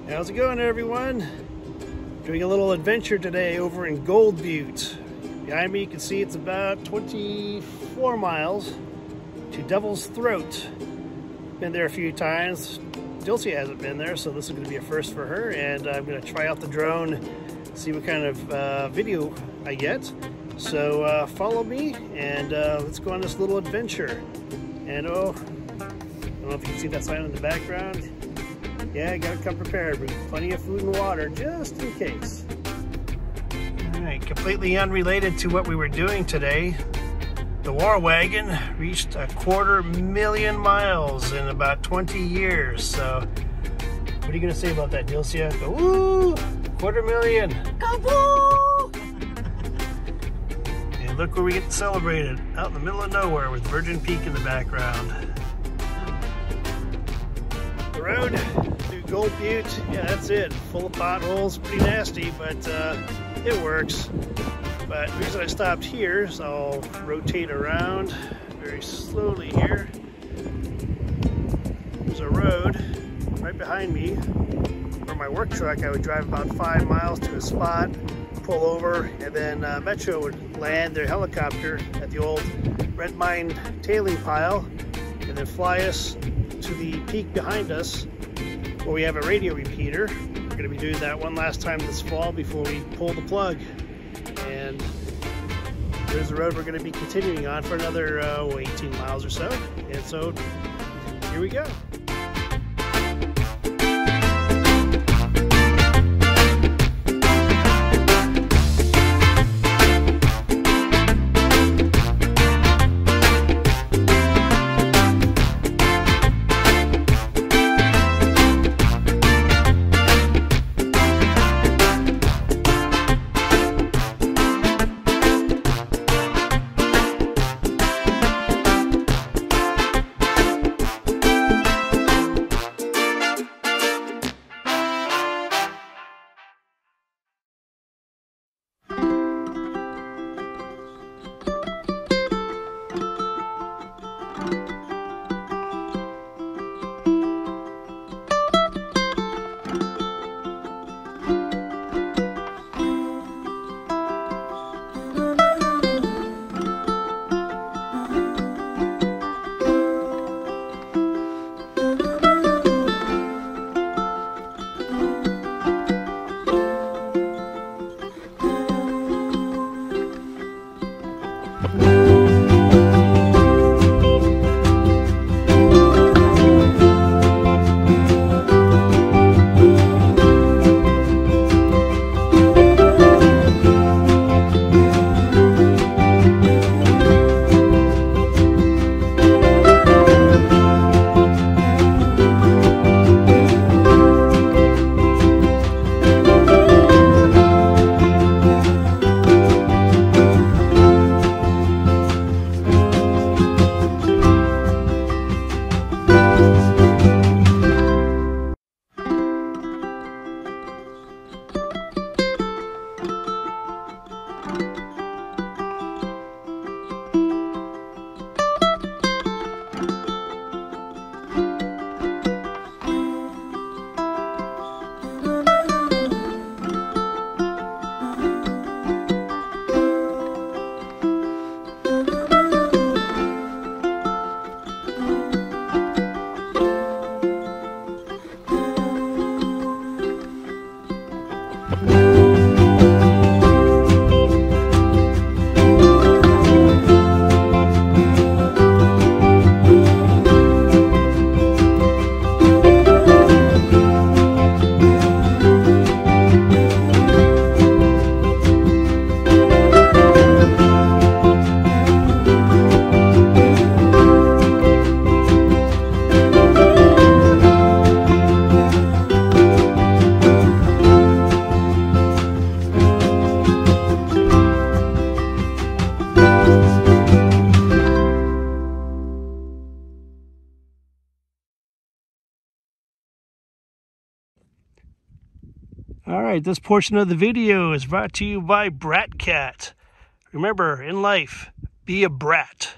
How's it going, everyone? Doing a little adventure today over in Butte. Behind me you can see it's about 24 miles to Devil's Throat. Been there a few times. Dilsey hasn't been there, so this is going to be a first for her, and I'm going to try out the drone, see what kind of video I get. So follow me and let's go on this little adventure. And oh, I don't know if you can see that sign in the background. Yeah, I gotta come prepared with plenty of food and water just in case. Alright, completely unrelated to what we were doing today. The war wagon reached 250,000 miles in about 20 years. So, what are you gonna say about that, Dilcia? Go woo! 250,000! Go woo! And look where we get to celebrate it. Out in the middle of nowhere with Virgin Peak in the background. The road through Butte, yeah, that's it. Full of potholes, pretty nasty, but it works. But the reason I stopped here is I'll rotate around very slowly here. There's a road right behind me where my work truck, I would drive about 5 miles to a spot, pull over, and then Metro would land their helicopter at the old red mine tailing pile and then fly us to the peak behind us where we have a radio repeater. We're going to be doing that one last time this fall before we pull the plug. And there's the road we're going to be continuing on for another 18 miles or so. And so here we go. Alright, this portion of the video is brought to you by Brat Cat. Remember, in life, be a brat.